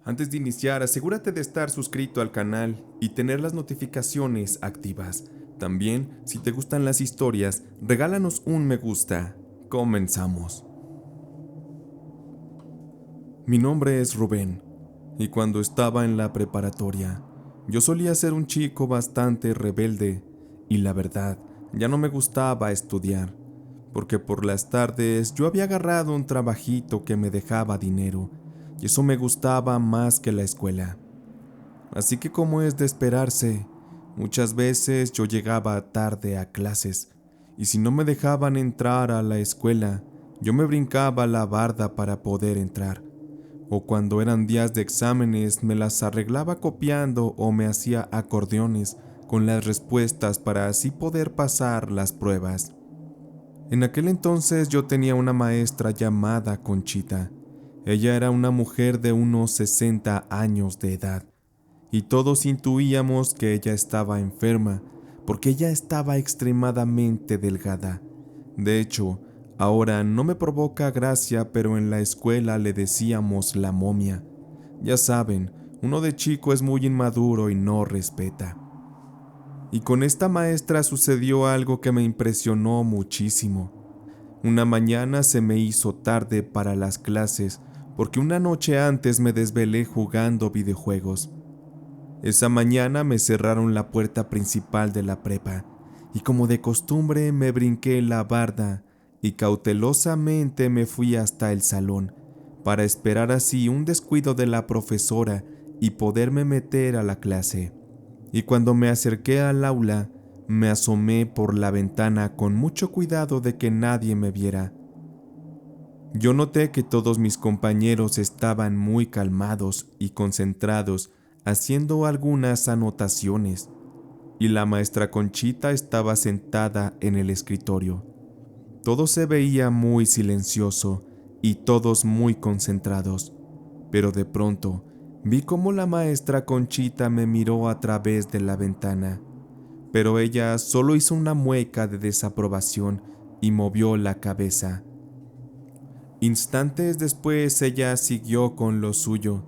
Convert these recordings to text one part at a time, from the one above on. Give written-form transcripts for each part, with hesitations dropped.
Antes de iniciar, asegúrate de estar suscrito al canal y tener las notificaciones activas. También, si te gustan las historias, regálanos un me gusta. Comenzamos. Mi nombre es Rubén, y cuando estaba en la preparatoria, yo solía ser un chico bastante rebelde, y la verdad, ya no me gustaba estudiar, porque por las tardes yo había agarrado un trabajito que me dejaba dinero, y eso me gustaba más que la escuela. Así que como es de esperarse, muchas veces yo llegaba tarde a clases, y si no me dejaban entrar a la escuela, yo me brincaba la barda para poder entrar. O cuando eran días de exámenes me las arreglaba copiando o me hacía acordeones con las respuestas para así poder pasar las pruebas. En aquel entonces yo tenía una maestra llamada Conchita. Ella era una mujer de unos 60 años de edad y todos intuíamos que ella estaba enferma porque ella estaba extremadamente delgada. De hecho, ahora no me provoca gracia, pero en la escuela le decíamos la momia. Ya saben, uno de chico es muy inmaduro y no respeta. Y con esta maestra sucedió algo que me impresionó muchísimo. Una mañana se me hizo tarde para las clases porque una noche antes me desvelé jugando videojuegos. Esa mañana me cerraron la puerta principal de la prepa y como de costumbre me brinqué la barda y cautelosamente me fui hasta el salón para esperar así un descuido de la profesora y poderme meter a la clase. Y cuando me acerqué al aula, me asomé por la ventana con mucho cuidado de que nadie me viera. Yo noté que todos mis compañeros estaban muy calmados y concentrados haciendo algunas anotaciones, y la maestra Conchita estaba sentada en el escritorio. Todo se veía muy silencioso y todos muy concentrados, pero de pronto vi cómo la maestra Conchita me miró a través de la ventana, pero ella solo hizo una mueca de desaprobación y movió la cabeza. Instantes después ella siguió con lo suyo,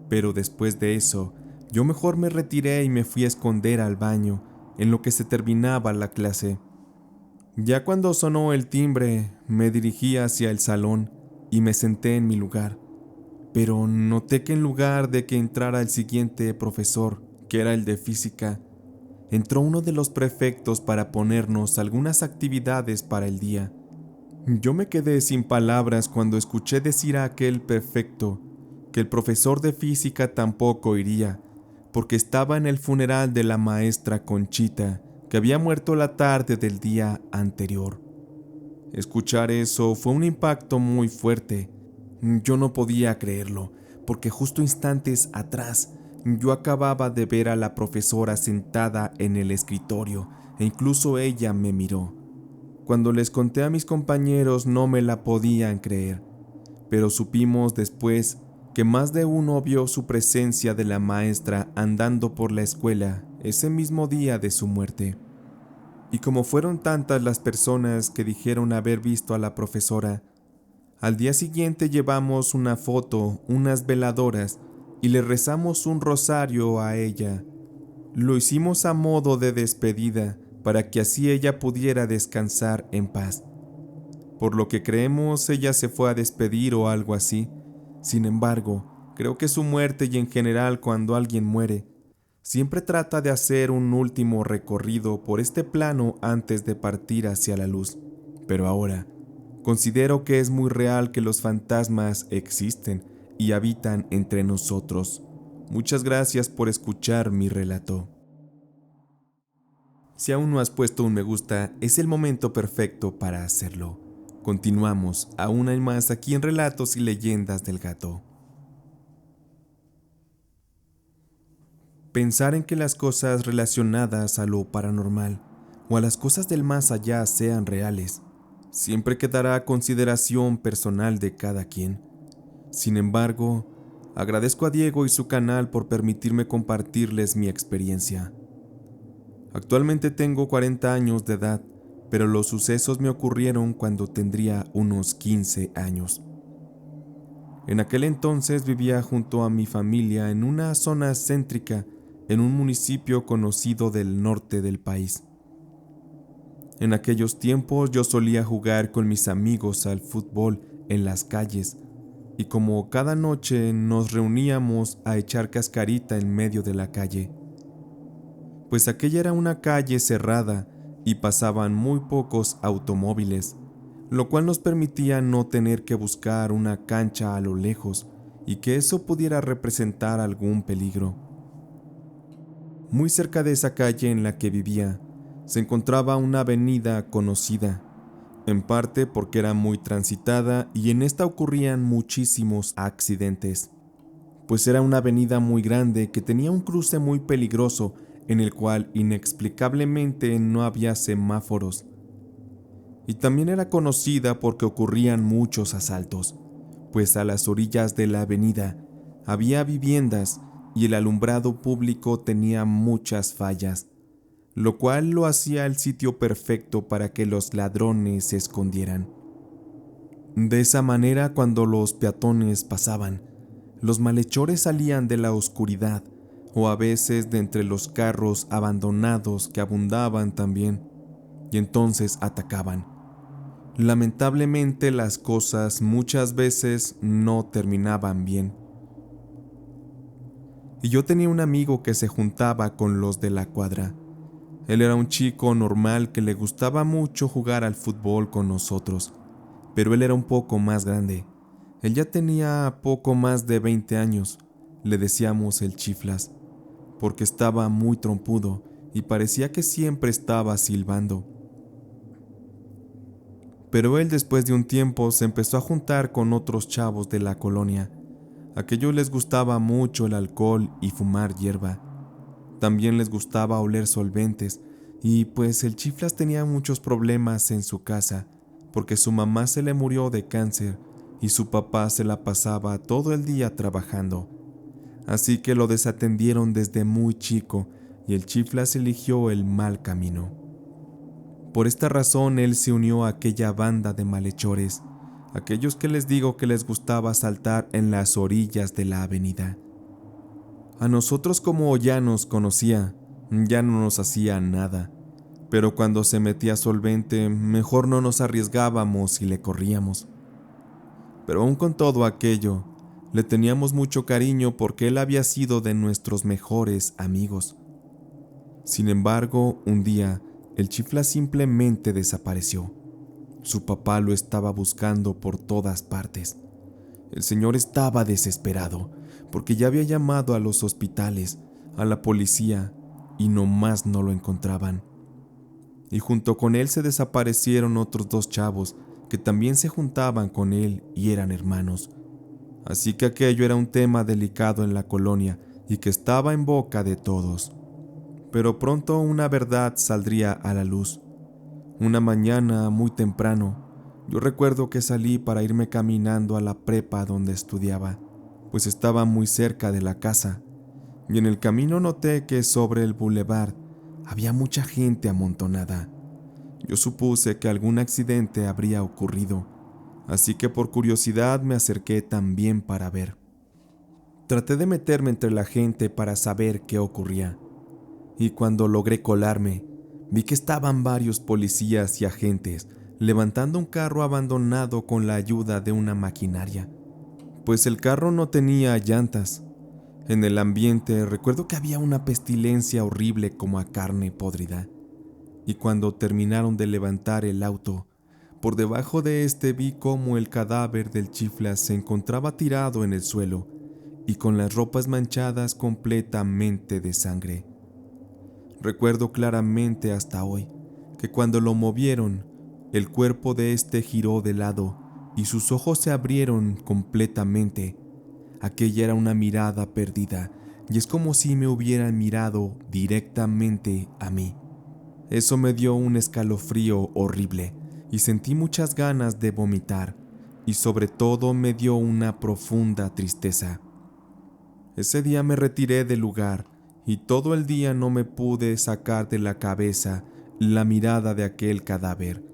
pero después de eso, yo mejor me retiré y me fui a esconder al baño, en lo que se terminaba la clase. Ya cuando sonó el timbre, me dirigí hacia el salón y me senté en mi lugar, pero noté que en lugar de que entrara el siguiente profesor, que era el de física, entró uno de los prefectos para ponernos algunas actividades para el día. Yo me quedé sin palabras cuando escuché decir a aquel prefecto que el profesor de física tampoco iría, porque estaba en el funeral de la maestra Conchita, que había muerto la tarde del día anterior. Escuchar eso fue un impacto muy fuerte. Yo no podía creerlo, porque justo instantes atrás yo acababa de ver a la profesora sentada en el escritorio e incluso ella me miró. Cuando les conté a mis compañeros no me la podían creer, pero supimos después que más de uno vio su presencia de la maestra andando por la escuela ese mismo día de su muerte. Y como fueron tantas las personas que dijeron haber visto a la profesora, al día siguiente llevamos una foto, unas veladoras y le rezamos un rosario a ella. Lo hicimos a modo de despedida para que así ella pudiera descansar en paz. Por lo que creemos ella se fue a despedir o algo así. Sin embargo, creo que su muerte y en general cuando alguien muere, siempre trata de hacer un último recorrido por este plano antes de partir hacia la luz. Pero ahora, considero que es muy real que los fantasmas existen y habitan entre nosotros. Muchas gracias por escuchar mi relato. Si aún no has puesto un me gusta, es el momento perfecto para hacerlo. Continuamos, aún hay más aquí en Relatos y Leyendas del Gato. Pensar en que las cosas relacionadas a lo paranormal o a las cosas del más allá sean reales, siempre quedará a consideración personal de cada quien. Sin embargo, agradezco a Diego y su canal por permitirme compartirles mi experiencia. Actualmente tengo 40 años de edad, pero los sucesos me ocurrieron cuando tendría unos 15 años. En aquel entonces vivía junto a mi familia en una zona céntrica en un municipio conocido del norte del país. En aquellos tiempos yo solía jugar con mis amigos al fútbol en las calles y como cada noche nos reuníamos a echar cascarita en medio de la calle, pues aquella era una calle cerrada y pasaban muy pocos automóviles, lo cual nos permitía no tener que buscar una cancha a lo lejos y que eso pudiera representar algún peligro. Muy cerca de esa calle en la que vivía se encontraba una avenida conocida, en parte porque era muy transitada y en esta ocurrían muchísimos accidentes, pues era una avenida muy grande que tenía un cruce muy peligroso en el cual inexplicablemente no había semáforos. Y también era conocida porque ocurrían muchos asaltos, pues a las orillas de la avenida había viviendas y el alumbrado público tenía muchas fallas, lo cual lo hacía el sitio perfecto para que los ladrones se escondieran. De esa manera, cuando los peatones pasaban, los malhechores salían de la oscuridad o a veces de entre los carros abandonados que abundaban también, y entonces atacaban. Lamentablemente las cosas muchas veces no terminaban bien. Y yo tenía un amigo que se juntaba con los de la cuadra. Él era un chico normal que le gustaba mucho jugar al fútbol con nosotros, pero él era un poco más grande. Él ya tenía poco más de 20 años, le decíamos el Chiflas, porque estaba muy trompudo y parecía que siempre estaba silbando. Pero él después de un tiempo se empezó a juntar con otros chavos de la colonia. A aquellos les gustaba mucho el alcohol y fumar hierba. También les gustaba oler solventes y pues el Chiflas tenía muchos problemas en su casa porque su mamá se le murió de cáncer y su papá se la pasaba todo el día trabajando. Así que lo desatendieron desde muy chico y el Chiflas eligió el mal camino. Por esta razón él se unió a aquella banda de malhechores, aquellos que les digo que les gustaba saltar en las orillas de la avenida. A nosotros como ya nos conocía, ya no nos hacía nada, pero cuando se metía solvente, mejor no nos arriesgábamos y le corríamos. Pero aún con todo aquello, le teníamos mucho cariño porque él había sido de nuestros mejores amigos. Sin embargo, un día, el Chiflas simplemente desapareció. Su papá lo estaba buscando por todas partes. El señor estaba desesperado porque ya había llamado a los hospitales, a la policía y nomás no lo encontraban. Y junto con él se desaparecieron otros 2 chavos que también se juntaban con él y eran hermanos. Así que aquello era un tema delicado en la colonia y que estaba en boca de todos. Pero pronto una verdad saldría a la luz. Una mañana muy temprano, yo recuerdo que salí para irme caminando a la prepa donde estudiaba, pues estaba muy cerca de la casa, y en el camino noté que sobre el bulevar había mucha gente amontonada. Yo supuse que algún accidente habría ocurrido, así que por curiosidad me acerqué también para ver. Traté de meterme entre la gente para saber qué ocurría, y cuando logré colarme, vi que estaban varios policías y agentes levantando un carro abandonado con la ayuda de una maquinaria, pues el carro no tenía llantas. En el ambiente recuerdo que había una pestilencia horrible como a carne podrida, y cuando terminaron de levantar el auto, por debajo de este vi cómo el cadáver del Chiflas se encontraba tirado en el suelo y con las ropas manchadas completamente de sangre. Recuerdo claramente hasta hoy que cuando lo movieron, el cuerpo de este giró de lado y sus ojos se abrieron completamente. Aquella era una mirada perdida y es como si me hubieran mirado directamente a mí. Eso me dio un escalofrío horrible y sentí muchas ganas de vomitar y sobre todo me dio una profunda tristeza. Ese día me retiré del lugar y todo el día no me pude sacar de la cabeza la mirada de aquel cadáver.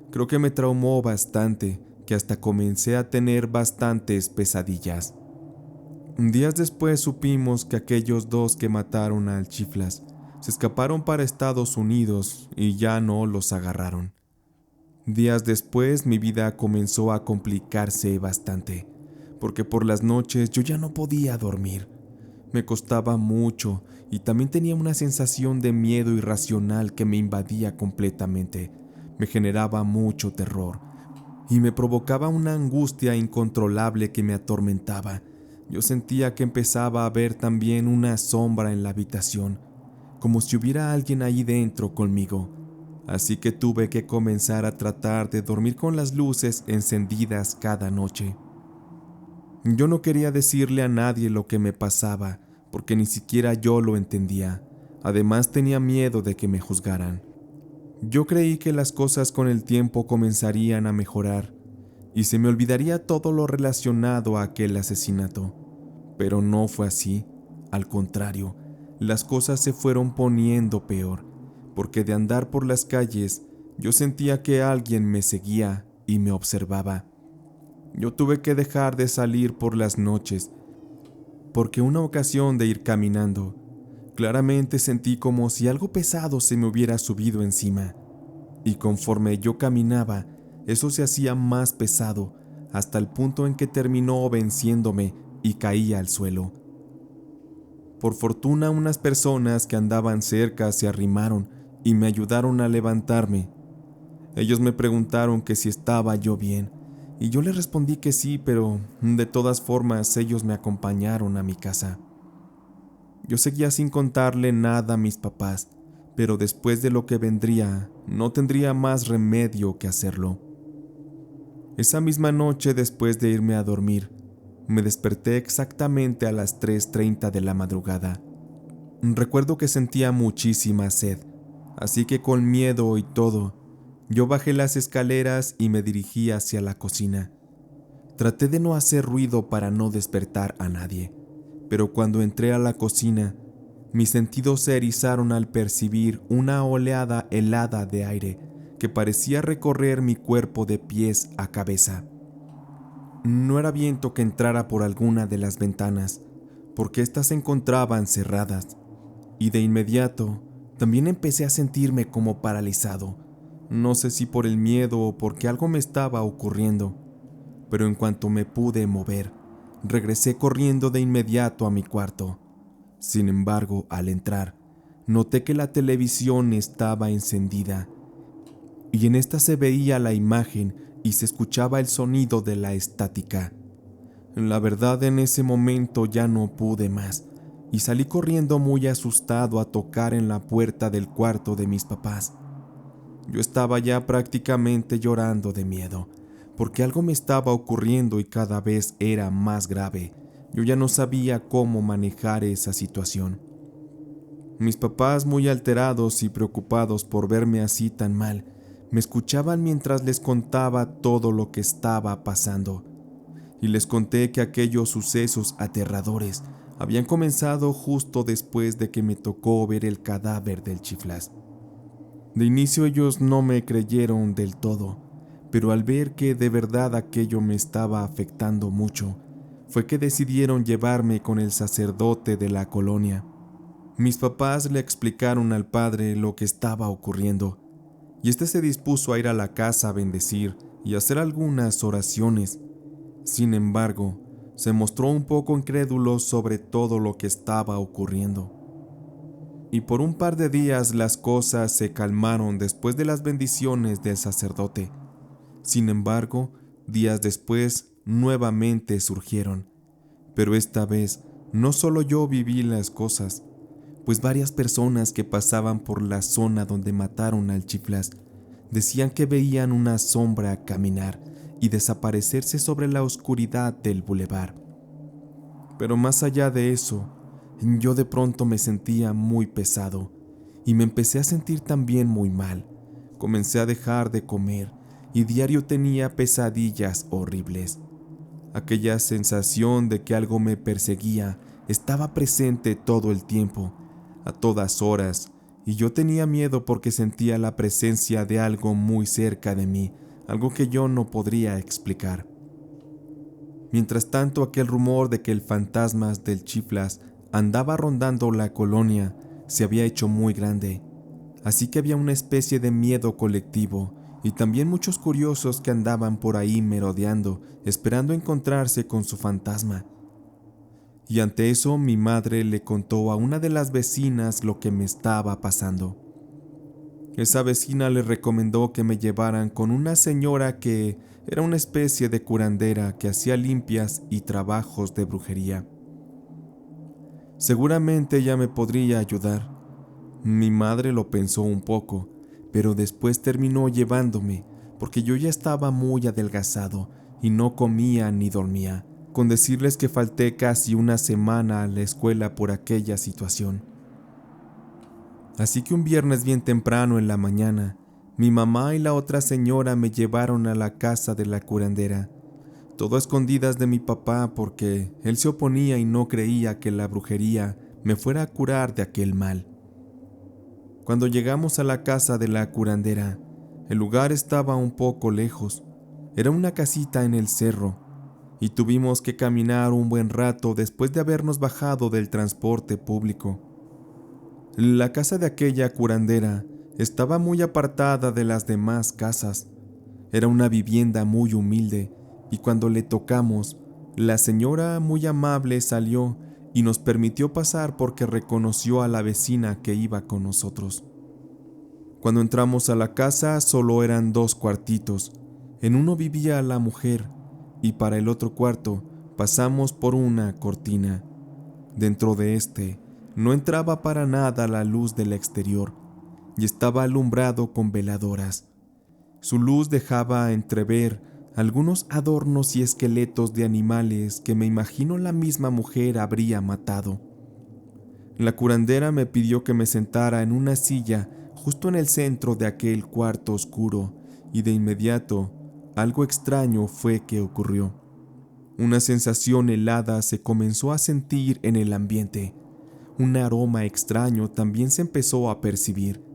Creo que me traumó bastante que hasta comencé a tener bastantes pesadillas. Días después supimos que aquellos dos que mataron al Chiflas se escaparon para Estados Unidos y ya no los agarraron. Días después mi vida comenzó a complicarse bastante, porque por las noches yo ya no podía dormir. Me costaba mucho y también tenía una sensación de miedo irracional que me invadía completamente. Me generaba mucho terror y me provocaba una angustia incontrolable que me atormentaba. Yo sentía que empezaba a ver también una sombra en la habitación, como si hubiera alguien ahí dentro conmigo. Así que tuve que comenzar a tratar de dormir con las luces encendidas cada noche. Yo no quería decirle a nadie lo que me pasaba, porque ni siquiera yo lo entendía. Además tenía miedo de que me juzgaran. Yo creí que las cosas con el tiempo comenzarían a mejorar y se me olvidaría todo lo relacionado a aquel asesinato. Pero no fue así. Al contrario, las cosas se fueron poniendo peor, porque de andar por las calles yo sentía que alguien me seguía y me observaba. Yo tuve que dejar de salir por las noches, porque una ocasión de ir caminando, claramente sentí como si algo pesado se me hubiera subido encima, y conforme yo caminaba, eso se hacía más pesado, hasta el punto en que terminó venciéndome y caí al suelo. Por fortuna, unas personas que andaban cerca se arrimaron y me ayudaron a levantarme. Ellos me preguntaron que si estaba yo bien, y yo les respondí que sí, pero de todas formas ellos me acompañaron a mi casa. Yo seguía sin contarle nada a mis papás, pero después de lo que vendría, no tendría más remedio que hacerlo. Esa misma noche, después de irme a dormir, me desperté exactamente a las 3:30 de la madrugada. Recuerdo que sentía muchísima sed, así que con miedo y todo, yo bajé las escaleras y me dirigí hacia la cocina. Traté de no hacer ruido para no despertar a nadie, pero cuando entré a la cocina, mis sentidos se erizaron al percibir una oleada helada de aire que parecía recorrer mi cuerpo de pies a cabeza. No era viento que entrara por alguna de las ventanas, porque éstas se encontraban cerradas, y de inmediato también empecé a sentirme como paralizado. No sé si por el miedo o porque algo me estaba ocurriendo, pero en cuanto me pude mover, regresé corriendo de inmediato a mi cuarto. Sin embargo, al entrar, noté que la televisión estaba encendida, y en esta se veía la imagen y se escuchaba el sonido de la estática. La verdad, en ese momento ya no pude más, y salí corriendo muy asustado a tocar en la puerta del cuarto de mis papás. Yo estaba ya prácticamente llorando de miedo, porque algo me estaba ocurriendo y cada vez era más grave. Yo ya no sabía cómo manejar esa situación. Mis papás, muy alterados y preocupados por verme así tan mal, me escuchaban mientras les contaba todo lo que estaba pasando. Y les conté que aquellos sucesos aterradores habían comenzado justo después de que me tocó ver el cadáver del Chiflas. De inicio ellos no me creyeron del todo, pero al ver que de verdad aquello me estaba afectando mucho, fue que decidieron llevarme con el sacerdote de la colonia. Mis papás le explicaron al padre lo que estaba ocurriendo, y este se dispuso a ir a la casa a bendecir y hacer algunas oraciones. Sin embargo, se mostró un poco incrédulo sobre todo lo que estaba ocurriendo. Y por un par de días las cosas se calmaron después de las bendiciones del sacerdote. Sin embargo, días después nuevamente surgieron. Pero esta vez no solo yo viví las cosas, pues varias personas que pasaban por la zona donde mataron al Chiflas decían que veían una sombra caminar y desaparecerse sobre la oscuridad del bulevar. Pero más allá de eso, yo de pronto me sentía muy pesado y me empecé a sentir también muy mal. Comencé a dejar de comer y diario tenía pesadillas horribles. Aquella sensación de que algo me perseguía estaba presente todo el tiempo, a todas horas, y yo tenía miedo porque sentía la presencia de algo muy cerca de mí, algo que yo no podría explicar. Mientras tanto, aquel rumor de que el fantasma del Chiflas andaba rondando la colonia se había hecho muy grande, así que había una especie de miedo colectivo y también muchos curiosos que andaban por ahí merodeando, esperando encontrarse con su fantasma. Y ante eso mi madre le contó a una de las vecinas lo que me estaba pasando. Esa vecina le recomendó que me llevaran con una señora que era una especie de curandera que hacía limpias y trabajos de brujería. Seguramente ella me podría ayudar. Mi madre lo pensó un poco, pero después terminó llevándome, porque yo ya estaba muy adelgazado y no comía ni dormía, con decirles que falté casi una semana a la escuela por aquella situación. Así que un viernes bien temprano en la mañana, mi mamá y la otra señora me llevaron a la casa de la curandera, todo a escondidas de mi papá porque él se oponía y no creía que la brujería me fuera a curar de aquel mal. Cuando llegamos a la casa de la curandera, el lugar estaba un poco lejos. Era una casita en el cerro, y tuvimos que caminar un buen rato después de habernos bajado del transporte público. La casa de aquella curandera estaba muy apartada de las demás casas. Era una vivienda muy humilde, y cuando le tocamos, la señora muy amable salió y nos permitió pasar porque reconoció a la vecina que iba con nosotros. Cuando entramos a la casa solo eran 2 cuartitos. En uno vivía la mujer y para el otro cuarto pasamos por una cortina. Dentro de este no entraba para nada la luz del exterior y estaba alumbrado con veladoras. Su luz dejaba entrever algunos adornos y esqueletos de animales que me imagino la misma mujer habría matado. La curandera me pidió que me sentara en una silla justo en el centro de aquel cuarto oscuro, y de inmediato algo extraño fue que ocurrió. Una sensación helada se comenzó a sentir en el ambiente. Un aroma extraño también se empezó a percibir,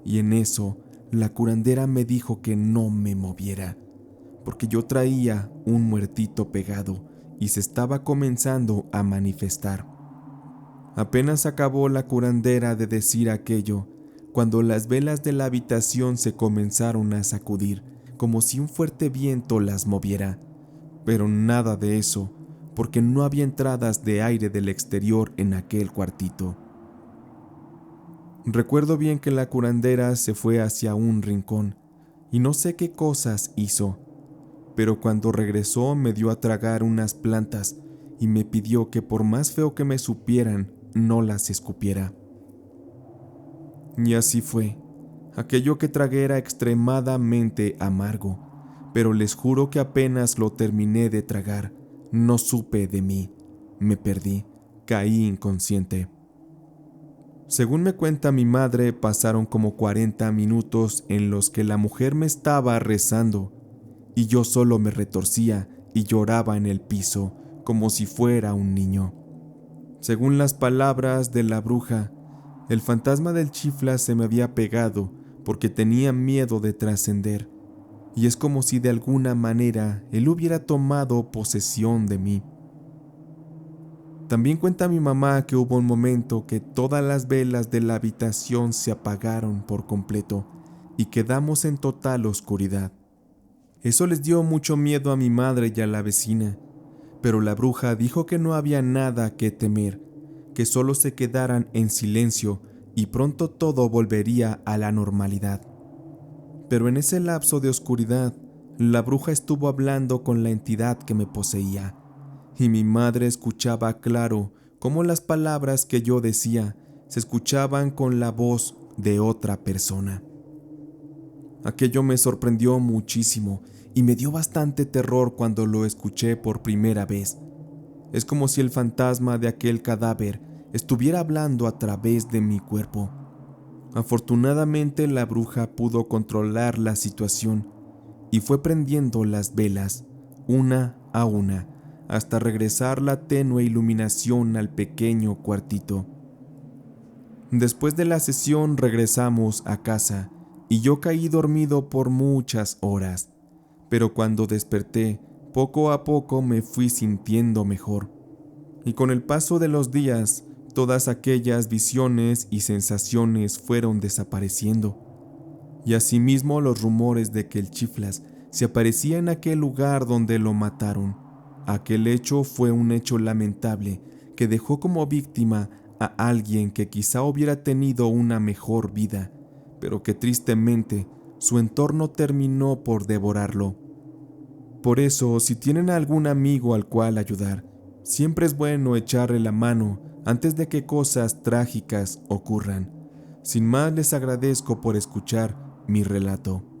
y en eso la curandera me dijo que no me moviera, porque yo traía un muertito pegado y se estaba comenzando a manifestar. Apenas acabó la curandera de decir aquello, cuando las velas de la habitación se comenzaron a sacudir, como si un fuerte viento las moviera. Pero nada de eso, porque no había entradas de aire del exterior en aquel cuartito. Recuerdo bien que la curandera se fue hacia un rincón, y no sé qué cosas hizo, pero cuando regresó me dio a tragar unas plantas y me pidió que por más feo que me supieran, no las escupiera. Y así fue. Aquello que tragué era extremadamente amargo, pero les juro que apenas lo terminé de tragar, no supe de mí, me perdí, caí inconsciente. Según me cuenta mi madre, pasaron como 40 minutos en los que la mujer me estaba rezando, y yo solo me retorcía y lloraba en el piso como si fuera un niño. Según las palabras de la bruja, el fantasma del Chiflas se me había pegado porque tenía miedo de trascender, y es como si de alguna manera él hubiera tomado posesión de mí. También cuenta mi mamá que hubo un momento que todas las velas de la habitación se apagaron por completo y quedamos en total oscuridad. Eso les dio mucho miedo a mi madre y a la vecina, pero la bruja dijo que no había nada que temer, que solo se quedaran en silencio y pronto todo volvería a la normalidad. Pero en ese lapso de oscuridad, la bruja estuvo hablando con la entidad que me poseía, y mi madre escuchaba claro cómo las palabras que yo decía se escuchaban con la voz de otra persona. Aquello me sorprendió muchísimo y me dio bastante terror cuando lo escuché por primera vez. Es como si el fantasma de aquel cadáver estuviera hablando a través de mi cuerpo. Afortunadamente la bruja pudo controlar la situación y fue prendiendo las velas, una a una, hasta regresar la tenue iluminación al pequeño cuartito. Después de la sesión regresamos a casa y yo caí dormido por muchas horas. pero cuando desperté, poco a poco me fui sintiendo mejor. Y con el paso de los días, todas aquellas visiones y sensaciones fueron desapareciendo. Y asimismo los rumores de que el Chiflas se aparecía en aquel lugar donde lo mataron. Aquel hecho fue un hecho lamentable que dejó como víctima a alguien que quizá hubiera tenido una mejor vida, pero que tristemente su entorno terminó por devorarlo. Por eso, si tienen algún amigo al cual ayudar, siempre es bueno echarle la mano antes de que cosas trágicas ocurran. Sin más, les agradezco por escuchar mi relato.